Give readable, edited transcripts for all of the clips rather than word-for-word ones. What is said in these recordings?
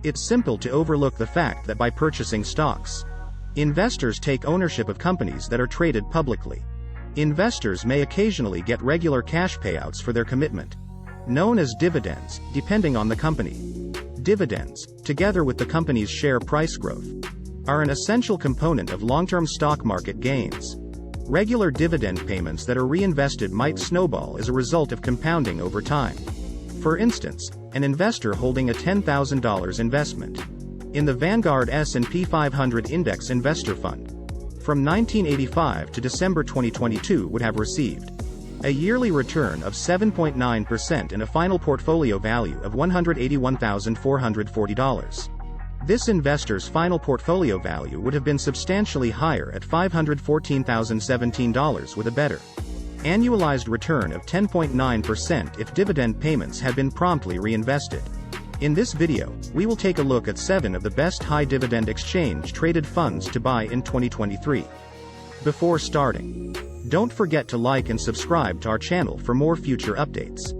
It's simple to overlook the fact that by purchasing stocks, investors take ownership of companies that are traded publicly. Investors may occasionally get regular cash payouts for their commitment, known as dividends, depending on the company. Dividends, together with the company's share price growth, are an essential component of long-term stock market gains. Regular dividend payments that are reinvested might snowball as a result of compounding over time. For instance, an investor holding a $10,000 investment in the Vanguard S&P 500 Index Investor Fund from 1985 to December 2022 would have received a yearly return of 7.9% and a final portfolio value of $181,440. This investor's final portfolio value would have been substantially higher at $514,017 with a better annualized return of 10.9% if dividend payments had been promptly reinvested. In this video, we will take a look at 7 of the best high-dividend exchange-traded funds to buy in 2023. Before starting, don't forget to like and subscribe to our channel for more future updates.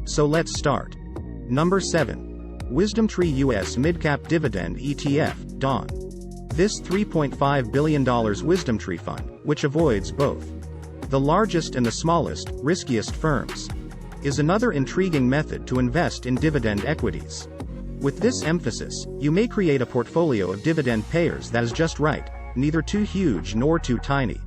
So let's start. Number 7. WisdomTree US Midcap Dividend ETF, DAWN. This $3.5 billion WisdomTree fund, which avoids both the largest and the smallest, riskiest firms, is another intriguing method to invest in dividend equities. With this emphasis, you may create a portfolio of dividend payers that is just right, neither too huge nor too tiny.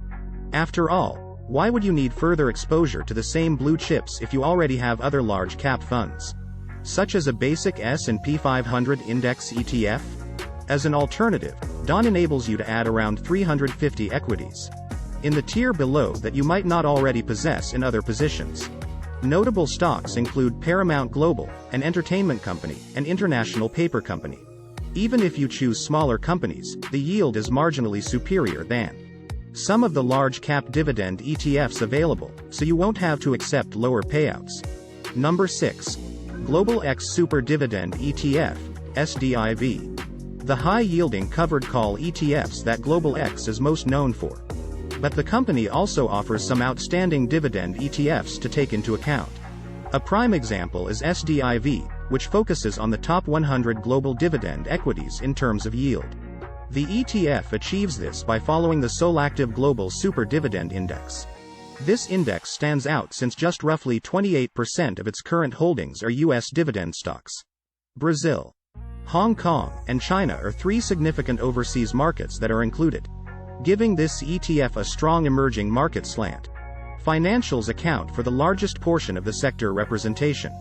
After all, why would you need further exposure to the same blue chips if you already have other large cap funds, such as a basic S&P 500 index ETF? As an alternative, DAWN enables you to add around 350 equities in the tier below that you might not already possess in other positions. Notable stocks include Paramount Global, an entertainment company, and International Paper Company. Even if you choose smaller companies, the yield is marginally superior than some of the large cap dividend ETFs available, so you won't have to accept lower payouts. Number 6. Global X Super Dividend ETF, SDIV. The high-yielding covered call ETFs that Global X is most known for. But the company also offers some outstanding dividend ETFs to take into account. A prime example is SDIV, which focuses on the top 100 global dividend equities in terms of yield. The ETF achieves this by following the Solactive Global Super Dividend Index. This index stands out since just roughly 28% of its current holdings are U.S. dividend stocks. Brazil, Hong Kong, and China are 3 significant overseas markets that are included, giving this ETF a strong emerging market slant. Financials account for the largest portion of the sector representation,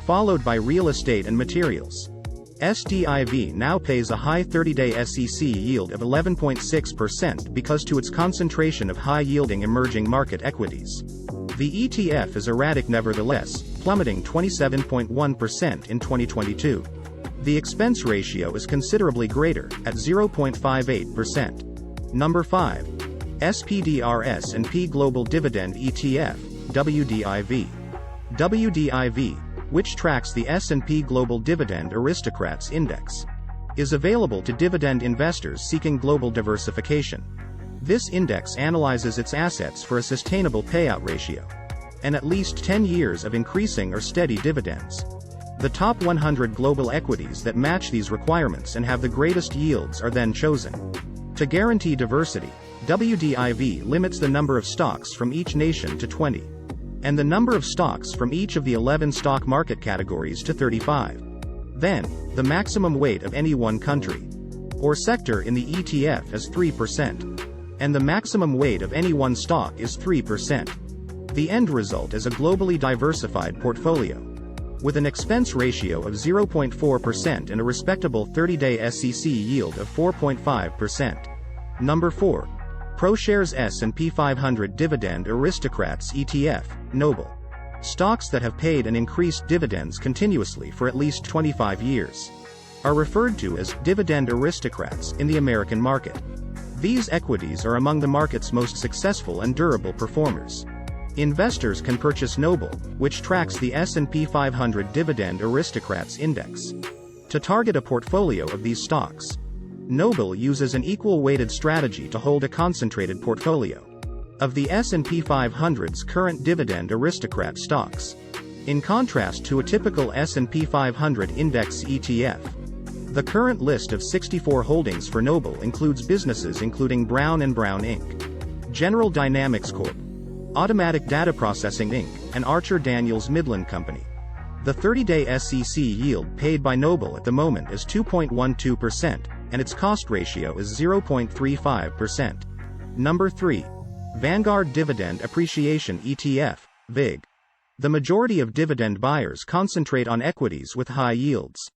followed by real estate and materials. SDIV now pays a high 30-day SEC yield of 11.6% because to its concentration of high-yielding emerging market equities. The ETF is erratic nevertheless, plummeting 27.1% in 2022. The expense ratio is considerably greater, at 0.58%. Number 5. SPDR/S&P Global Dividend ETF, WDIV. WDIV, which tracks the S&P Global Dividend Aristocrats Index, is available to dividend investors seeking global diversification. This index analyzes its assets for a sustainable payout ratio and at least 10 years of increasing or steady dividends. The top 100 global equities that match these requirements and have the greatest yields are then chosen. To guarantee diversity, WDIV limits the number of stocks from each nation to 20, and the number of stocks from each of the 11 stock market categories to 35. Then, the maximum weight of any one country or sector in the ETF is 3%, and the maximum weight of any one stock is 3%. The end result is a globally diversified portfolio, with an expense ratio of 0.4% and a respectable 30-day SEC yield of 4.5%. Number 4. ProShares S&P 500 Dividend Aristocrats ETF, Noble. Stocks that have paid and increased dividends continuously for at least 25 years are referred to as dividend aristocrats in the American market. These equities are among the market's most successful and durable performers. Investors can purchase Noble, which tracks the S&P 500 Dividend Aristocrats Index, to target a portfolio of these stocks. Noble uses an equal-weighted strategy to hold a concentrated portfolio of the S&P 500's current dividend aristocrat stocks. In contrast to a typical S&P 500 index ETF, The current list of 64 holdings for Noble includes businesses including Brown & Brown Inc., General Dynamics Corp., Automatic Data Processing Inc., and Archer Daniels Midland Company. The 30-day SEC yield paid by Noble at the moment is 2.12%, and its cost ratio is 0.35%. Number 3. Vanguard Dividend Appreciation ETF, VIG. The majority of dividend buyers concentrate on equities with high yields.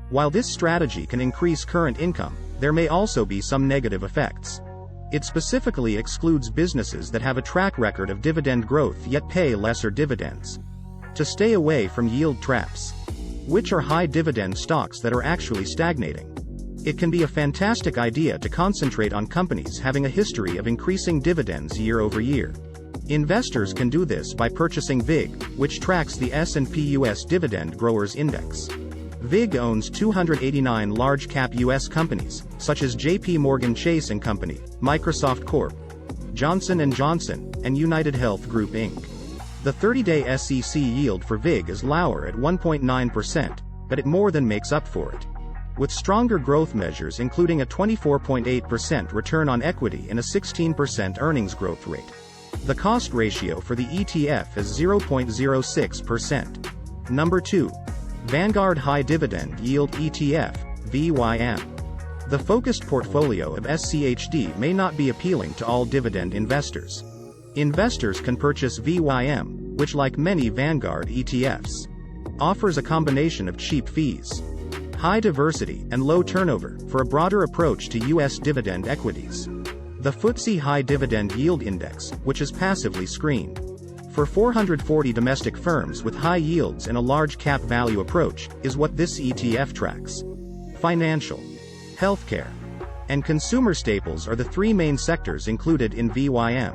While this strategy can increase current income, there may also be some negative effects. It specifically excludes businesses that have a track record of dividend growth yet pay lesser dividends. To stay away from yield traps. Which are high dividend stocks that are actually stagnating? It can be a fantastic idea to concentrate on companies having a history of increasing dividends year over year. Investors can do this by purchasing VIG, which tracks the S&P US Dividend Growers Index. VIG owns 289 large-cap U.S. companies, such as J.P. Morgan Chase & Company, Microsoft Corp., Johnson & Johnson, and United Health Group Inc. The 30-day SEC yield for VIG is lower at 1.9%, but it more than makes up for it. With stronger growth measures including a 24.8% return on equity and a 16% earnings growth rate. The cost ratio for the ETF is 0.06%. Number 2. Vanguard High Dividend Yield ETF, VYM. The focused portfolio of SCHD may not be appealing to all dividend investors. Investors can purchase VYM, which like many Vanguard ETFs, offers a combination of cheap fees, high diversity, and low turnover for a broader approach to U.S. dividend equities. The FTSE High Dividend Yield Index, which is passively screened for 440 domestic firms with high yields and a large cap value approach, is what this ETF tracks. Financial, healthcare, and consumer staples are the three main sectors included in VYM,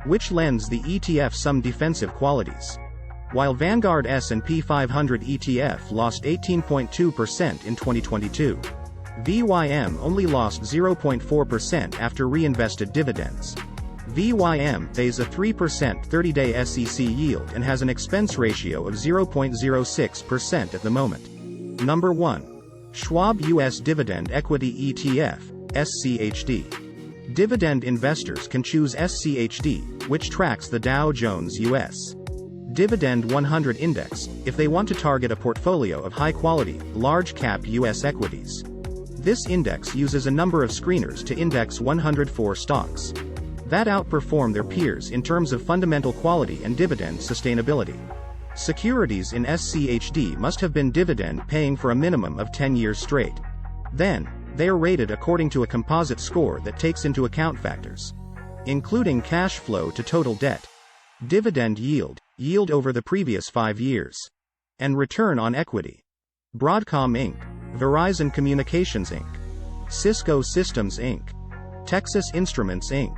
which lends the ETF some defensive qualities. While Vanguard S&P 500 ETF lost 18.2% in 2022, VYM only lost 0.4% after reinvested dividends. VYM pays a 3% 30-day SEC yield and has an expense ratio of 0.06% at the moment. Number 1. Schwab US Dividend Equity ETF, SCHD. Dividend investors can choose SCHD, which tracks the Dow Jones US Dividend 100 Index, if they want to target a portfolio of high-quality, large-cap U.S. equities. This index uses a number of screeners to index 104 stocks that outperform their peers in terms of fundamental quality and dividend sustainability. Securities in SCHD must have been dividend-paying for a minimum of 10 years straight. Then, they are rated according to a composite score that takes into account factors including cash flow to total debt, dividend yield, yield over the previous 5 years, and return on equity. Broadcom Inc., Verizon Communications Inc., Cisco Systems Inc., Texas Instruments Inc.,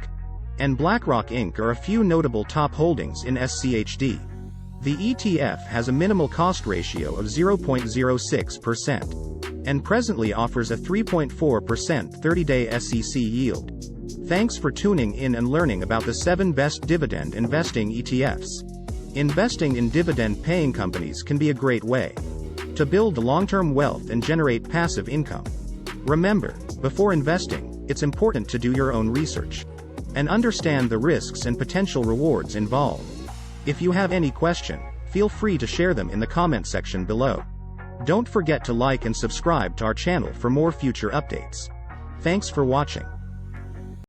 and BlackRock Inc. are a few notable top holdings in SCHD. The ETF has a minimal cost ratio of 0.06%, and presently offers a 3.4% 30-day SEC yield. Thanks for tuning in and learning about the 7 best dividend investing ETFs. Investing in dividend-paying companies can be a great way to build long-term wealth and generate passive income. Remember, before investing, it's important to do your own research and understand the risks and potential rewards involved. If you have any question, feel free to share them in the comment section below. Don't forget to like and subscribe to our channel for more future updates. Thanks for watching.